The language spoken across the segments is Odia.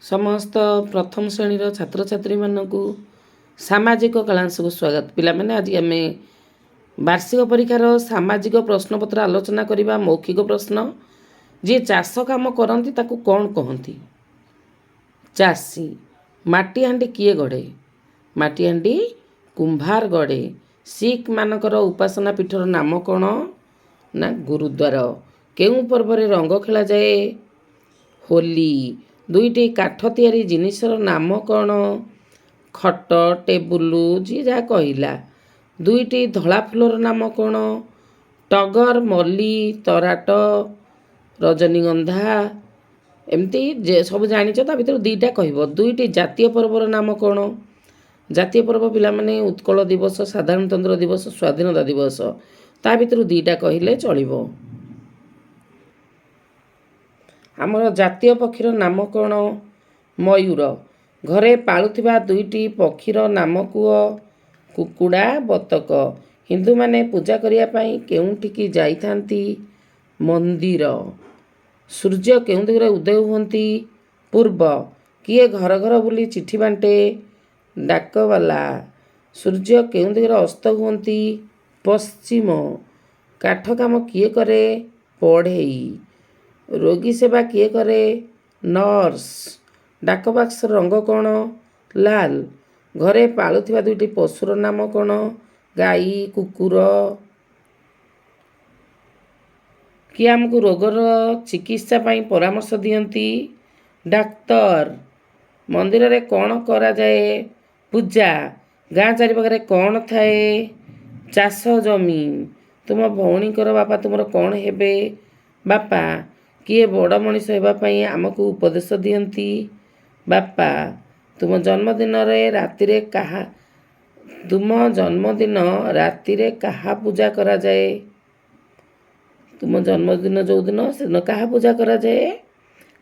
समस्त प्रथम श्रेणी छात्र छात्री मानक सामाजिक कलांश को स्वागत। पिलामाने आज आम वार्षिक परीक्षार सामाजिक प्रश्नपत्र आलोचना करने मौखिक प्रश्न। जी चाष काम करती ताकू कौन कहती? चाषी। माटीहांडी किए गढ़े? माटीहांडी कुंभार गढ़े। सिख मानकर उपासना पीठर नाम कौन ना गुरुद्वार। केउं पर्व रे रंग खेला जाए? होली। दुईटी काठ तैयारी जिनिसर नाम कौन? खट टेबुल जी जहाँ कहला। दुईटी धला फुलर नाम कौन? टगर मल्ली तराट रजनीगंधा। एमती जे सब जानिଛ ता भितर दुईटा कहब। दुईटी जातीय पर्वर नाम कौन? जातीय पर्व पिलामाने उत्कल दिवस साधारणतंत्र दिवस स्वाधीनता दिवस ता भितर दुईटा कहले चलिबो। आमर जातीय पक्षीर नाम कौन? मयूर। घरे पालुथिबा दुईटी पक्षीर नाम कुह? कुकुड़ा बतक। हिंदू माने पूजा करिया पई केउंठिकी जाइथांती? मंदिर। सूर्य केउं दिगरे उदय हुअंती? पूर्व। किए घर घर बुली चिठी बांटे? डाकवाला। सूर्य केउं दिगरे अस्त हुअंती? पश्चिम। काठ काम किए करे? पढ़ेई। रोगी सेवा किए करे? नर्स। डाकबाक्स रंग कौन? लाल। घरे पालुथिबा दुईटी पशुर नाम कौन? गाई कुकुर। किए आमको रोगर चिकित्सा पाई परामर्श दियंती? डाक्तर। मंदिर रे कौन करा जाए? पूजा। गाँ चारिपाखरे कौन थाए? चाष जमी। तुम भौणीकर बापा तुमर कौन हेबे? बापा। किए बड़ मनीष हेबा पई आमको उपदेश दियंती? बापा। तुम जन्मदिन रातिरे कहा पूजा करा जाए? तुम जन्मदिन जो दिन से दिन कहा पूजा करा जाए?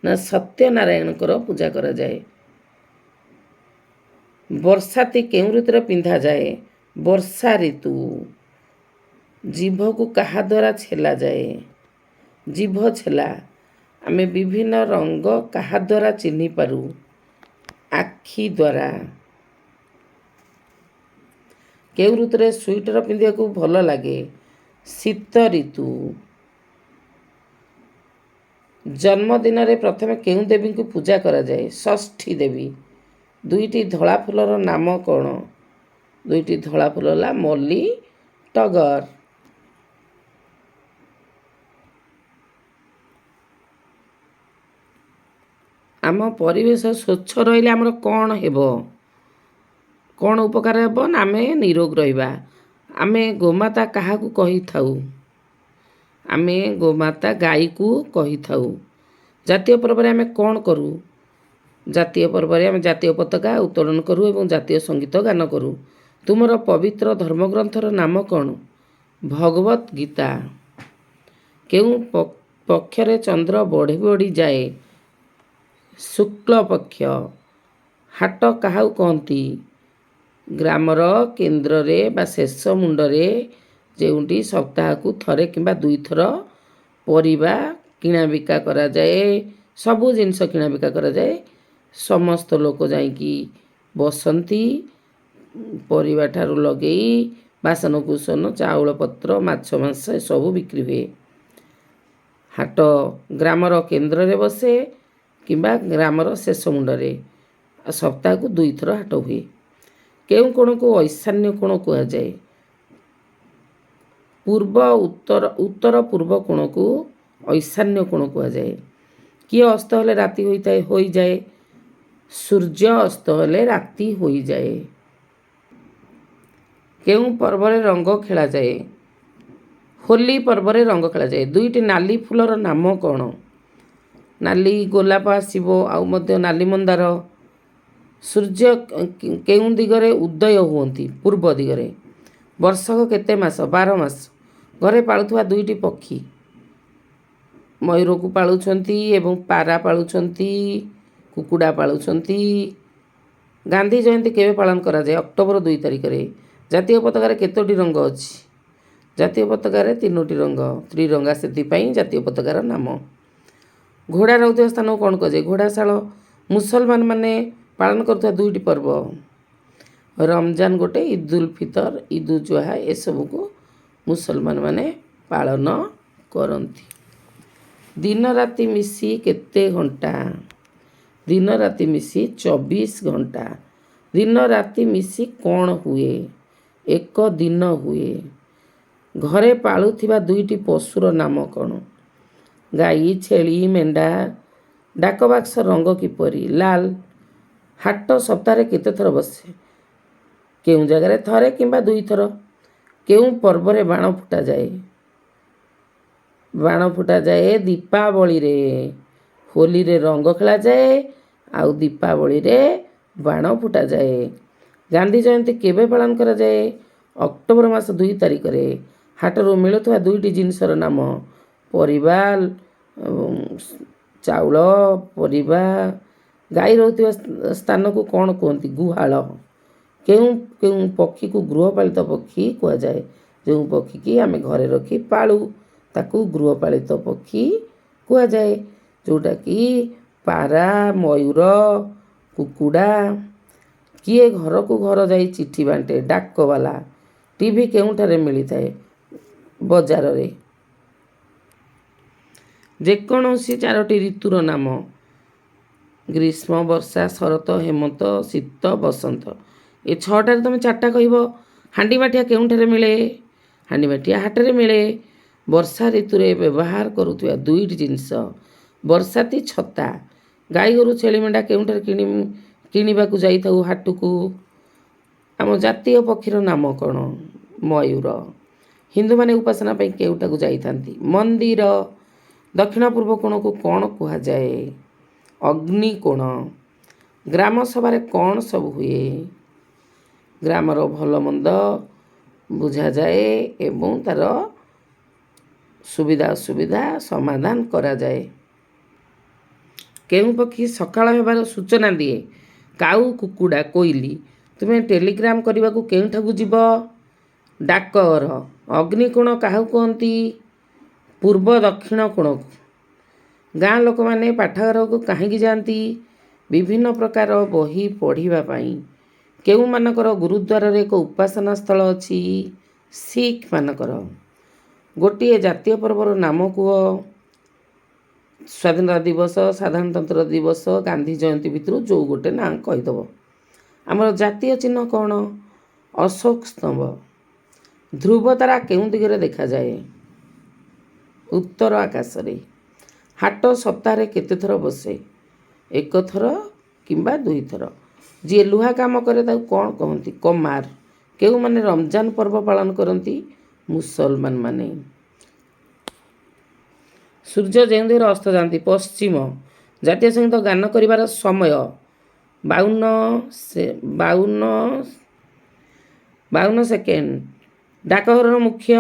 ना सत्यनारायण पूजा करा जाए। बरसाती केउं ऋतुरे पिंधा जाए? वर्षा ऋतु। जीभ को कहा द्वारा छेला जाए? जीभ छेला। आमे विभिन्न रंग कहा द्वारा चिन्हि पारू? आखि द्वारा। केउं ऋतुरे स्वेटर पिंधिया को भल लागे? शीत ऋतु। जन्मदिन रे प्रथमे केउं देवी को पूजा करा जाए? षष्ठी देवी। दुईटी धला फुलर नाम कौन? दुईटी धला फुलला मल्ली टगर। आम परिवेश स्वच्छ रहिले आमर कौन हेबो? कौन उपकार हेबो ना आमे निरोग रहिबा। आमे गोमाता काहा को कहि थाउ? आमे गोमाता गाई को कहि थाउ। जातीय पर्व रे आमे कौन करू? जातीय पर्व रे आमे जातीय पताका उत्तोलन करू एवं जातीय संगीत गान करू। तुमर पवित्र धर्मग्रंथर नाम कौन? भगवत गीता। केउं पक्षरे चंद्र बढ़ी बढ़ी जाए? शुक्ल पक्ष। हाट काहा कहती? ग्रामर केन्द्र रे बा शेष मुंडरे जेउंटी सप्ताह को थरे किंबा दुई थर परिबा किणा बिका करा जाए। सबु जिनिस किणा बिका करा जाए। समस्त लोक जाइकी बसंती परिबा ठारू लगेई बासन कुसन चाउल पत्र माछ मांस सबु बिक्री हुए। हाट ग्रामर केन्द्र रे बसे किंबा ग्रामर शेष मुंडरे सप्ताह को दुई थर हाट हुए। केउं कोण को ऐशान्य कोण कहा जाए? पूर्व उत्तर पूर्व कोण को ऐशान्य कोण कहा जाए। किए अस्त हेले राति होई जाए? सूर्य अस्त हेले राति होई जाए। केउं पर्व रे रंग खेला जाए? होली पर्व रे रंग खेला जाए। दुईटी नाली फुलर नाम कौन? नाली गोलाप आसीबो आउ मध्य नाली मंदार। सूर्य केउं दिगरे उदय हुअंती? पूर्व दिगरे। वर्षक केते मास? 12 मास। घरे पालुथुवा दुईटी पक्षी? मयूर को पालुछंती एवं पारा पालुछंती कुकुड़ा पालुछंती। गांधी जयंती केबे पालन करा जाए? अक्टोबर 2 तारिख रे। जातीय पताकार केतोटी रंग अछि? जातीय पताकार 3टी रंग। त्रिरंगा सेति पई जातीय पताकार नाम। घोड़ा रहुଥିବା ସ୍ଥାନ कौन कहे? घोड़ाशाଳ। ମୁସଲମାନ ମାନେ ପାଳନ କରୁଥିବା ଦୁଇଟି ପର୍ବ, ରମଜାନ ଗୋଟେ, ଇଦୁଲ ଫିତର, ଇଦୁଜୁହା, ଏସବୁକୁ ମୁସଲମାନ ମାନେ ପାଳନ କରନ୍ତି। ଦିନ ରାତି ମିଶି କେତେ ଘଣ୍ଟା? ଦିନ ରାତି ମିଶି 24 ଘଣ୍ଟା। ଦିନ ରାତି ମିଶି କ'ଣ ହୁଏ? ଏକ ଦିନ ହୁଏ। ଘରେ ପାଳୁଥିବା ଦୁଇଟି ପଶୁର ନାମ କ'ଣ? ଗାଈ, ଛେଳି, ମେଣ୍ଢା। ଡାକବାକ୍ସ ରଙ୍ଗ କିପରି? ଲାଲ। ହାଟ ସପ୍ତାହରେ କେତେ ଥର ବସେ? କେଉଁ ଜାଗାରେ ଥରେ କିମ୍ବା 2 ଥର? କେଉଁ ପର୍ବରେ ବାଣ ଫୁଟାଯାଏ? ବାଣ ଫୁଟାଯାଏ ଦୀପାବଳିରେ। ହୋଲିରେ ରଙ୍ଗ ଖେଳାଯାଏ, ଆଉ ଦୀପାବଳିରେ ବାଣ ଫୁଟାଯାଏ। ଗାନ୍ଧୀ ଜୟନ୍ତୀ କେବେ ପାଳନ କରାଯାଏ? ଅକ୍ଟୋବର ମାସ 2 ତାରିଖରେ। ହାଟରୁ ମିଳୁଥିବା ଦୁଇଟି ଜିନିଷର ନାମ? ପରିବା, ଚାଉଳ, ପରିବା। ଗାଈ ରହୁଥିବା ସ୍ଥାନକୁ କ'ଣ କୁହନ୍ତି? ଗୁହାଳ। କେଉଁ କେଉଁ ପକ୍ଷୀକୁ ଗୃହପାଳିତ ପକ୍ଷୀ କୁହାଯାଏ? ଯେଉଁ ପକ୍ଷୀକି ଆମେ ଘରେ ରଖି ପାଳୁ ତାକୁ ଗୃହପାଳିତ ପକ୍ଷୀ କୁହାଯାଏ, ଯେଉଁଟାକି ପାରା, ମୟୂର, କୁକୁଡ଼ା। କିଏ ଘରକୁ ଘର ଯାଇ ଚିଠି ବାଣ୍ଟେ? ଡାକବାଲା। ଟିଭି କେଉଁଠାରେ ମିଳିଥାଏ? ବଜାରରେ। ଯେକୌଣସି 4ଟି ଋତୁର ନାମ? ଗ୍ରୀଷ୍ମ, ବର୍ଷା, ଶରତ, ହେମନ୍ତ, ଶୀତ, ବସନ୍ତ। ଏ 6ଟାରେ ତୁମେ 4ଟା କହିବ। ହାଣ୍ଡି ମାଠିଆ କେଉଁଠାରେ ମିଳେ? ହାଣ୍ଡି ମାଠିଆ ହାଟରେ ମିଳେ। ବର୍ଷା ଋତୁରେ ବ୍ୟବହାର କରୁଥିବା 2ଟି ଜିନିଷ? ବର୍ଷାତି, ଛତା। ଗାଈ, ଗୋରୁ, ଛେଳି, ମେଣ୍ଢା କେଉଁଠାରେ କିଣିବାକୁ ଯାଇଥାଉ? ହାଟକୁ। ଆମ ଜାତୀୟ ପକ୍ଷୀର ନାମ କ'ଣ? ମୟୂର। ହିନ୍ଦୁମାନେ ଉପାସନା ପାଇଁ କେଉଁଠାକୁ ଯାଇଥାନ୍ତି? ମନ୍ଦିର। ଦକ୍ଷିଣ ପୂର୍ବ କୋଣକୁ କ'ଣ କୁହାଯାଏ? ଅଗ୍ନିକୋଣ। ଗ୍ରାମ ସଭାରେ କ'ଣ ସବୁ ହୁଏ? ଗ୍ରାମର ଭଲ ମନ୍ଦ ବୁଝାଯାଏ ଏବଂ ତା'ର ସୁବିଧା ଅସୁବିଧା ସମାଧାନ କରାଯାଏ। କେଉଁ ପକ୍ଷୀ ସକାଳ ହେବାର ସୂଚନା ଦିଏ? କାଉ, କୁକୁଡ଼ା, କୋଇଲି। ତୁମେ ଟେଲିଗ୍ରାମ କରିବାକୁ କେଉଁଠାକୁ ଯିବ? ଡାକଘର। ଅଗ୍ନିକୋଣ କାହାକୁ କହନ୍ତି? ପୂର୍ବ ଦକ୍ଷିଣ କୋଣକୁ। ଗାଁ ଲୋକମାନେ ପାଠାଗାରକୁ କାହିଁକି ଯାଆନ୍ତି? ବିଭିନ୍ନ ପ୍ରକାର ବହି ପଢ଼ିବା ପାଇଁ। କେଉଁମାନଙ୍କର ଗୁରୁଦ୍ୱାରରେ ଏକ ଉପାସନା ସ୍ଥଳ ଅଛି? ଶିଖ୍ ମାନଙ୍କର। ଗୋଟିଏ ଜାତୀୟ ପର୍ବର ନାମ କୁହ। ସ୍ୱାଧୀନତା ଦିବସ, ସାଧାରଣତନ୍ତ୍ର ଦିବସ, ଗାନ୍ଧୀ ଜୟନ୍ତୀ ଭିତରୁ ଯେଉଁ ଗୋଟେ ନାଁ କହିଦେବ। ଆମର ଜାତୀୟ ଚିହ୍ନ କ'ଣ? ଅଶୋକ ସ୍ତମ୍ଭ। ଧ୍ରୁବ ତାରା କେଉଁ ଦିଗରେ ଦେଖାଯାଏ? ଉତ୍ତର ଆକାଶରେ। ହାଟ ସପ୍ତାହରେ କେତେ ଥର ବସେ? 1 ଥର କିମ୍ବା 2 ଥର। ଯିଏ ଲୁହା କାମ କରେ ତାକୁ କ'ଣ କହନ୍ତି? କମାର। କେଉଁମାନେ ରମଜାନ ପର୍ବ ପାଳନ କରନ୍ତି? ମୁସଲମାନ ମାନେ। ସୂର୍ଯ୍ୟ ଯେଉଁ ଦିଗରେ ଅସ୍ତ ଯାଆନ୍ତି? ପଶ୍ଚିମ। ଜାତୀୟ ସଙ୍ଗୀତ ଗାନ କରିବାର ସମୟ? 52 ସେକେଣ୍ଡ। ଡାକଘରର ମୁଖ୍ୟ?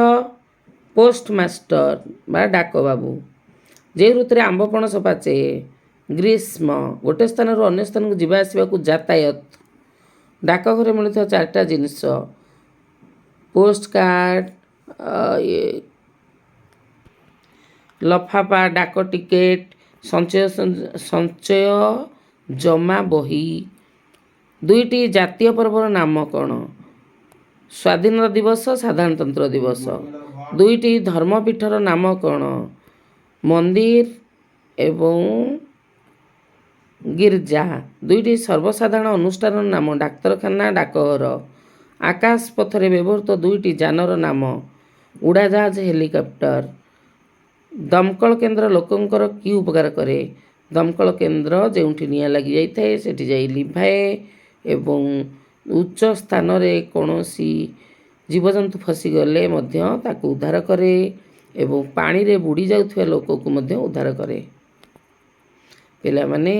ପୋଷ୍ଟମାଷ୍ଟର ବା ଡାକବାବୁ। ଯେଉଁ ଋତୁରେ ଆମ୍ବ ପଣସ ପାଚେ? ଗ୍ରୀଷ୍ମ। ଗୋଟେ ସ୍ଥାନରୁ ଅନ୍ୟ ସ୍ଥାନକୁ ଯିବା ଆସିବାକୁ ଯାତାୟତ। ଡାକଘରେ ମିଳୁଥିବା 4ଟା ଜିନିଷ? ପୋଷ୍ଟ କାର୍ଡ଼, ଲଫାପା, ଡାକ ଟିକେଟ, ସଞ୍ଚୟ ଜମା ବହି। 2ଟି ଜାତୀୟ ପର୍ବର ନାମ କ'ଣ? ସ୍ୱାଧୀନତା ଦିବସ, ସାଧାରଣତନ୍ତ୍ର ଦିବସ। 2ଟି ଧର୍ମପୀଠର ନାମ କ'ଣ? ମନ୍ଦିର ଏବଂ ଗିର୍ଜା। 2ଟି ସର୍ବସାଧାରଣ ଅନୁଷ୍ଠାନର ନାମ? ଡାକ୍ତରଖାନା, ଡାକଘର। ଆକାଶ ପଥରେ ବ୍ୟବହୃତ 2ଟି ଯାନର ନାମ? ଉଡ଼ାଜାହାଜ, ହେଲିକପ୍ଟର। ଦମକଳ କେନ୍ଦ୍ର ଲୋକଙ୍କର କି ଉପକାର କରେ? ଦମକଳ କେନ୍ଦ୍ର ଯେଉଁଠି ନିଆଁ ଲାଗିଯାଇଥାଏ ସେଠି ଯାଇ ଲିଭାଏ ଏବଂ ଉଚ୍ଚ ସ୍ଥାନରେ କୌଣସି ଜୀବଜନ୍ତୁ ଫସିଗଲେ ମଧ୍ୟ ତାକୁ ଉଦ୍ଧାର କରେ ଏବଂ ପାଣିରେ ବୁଡ଼ି ଯାଉଥିବା ଲୋକକୁ ମଧ୍ୟ ଉଦ୍ଧାର କରେ। ପିଲାମାନେ,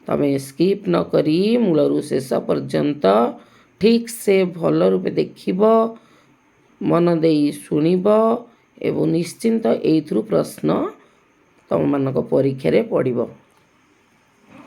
ତମେ ସ୍କିପ୍ ନ କରି ମୂଳରୁ ଶେଷ ପର୍ଯ୍ୟନ୍ତ ଠିକ୍ ସେ ଭଲ ରୂପେ ଦେଖିବ, ମନ ଦେଇ ଶୁଣିବ ଏବଂ ନିଶ୍ଚିନ୍ତ ଏଇଥିରୁ ପ୍ରଶ୍ନ ତମମାନଙ୍କ ପରୀକ୍ଷାରେ ପଡ଼ିବ।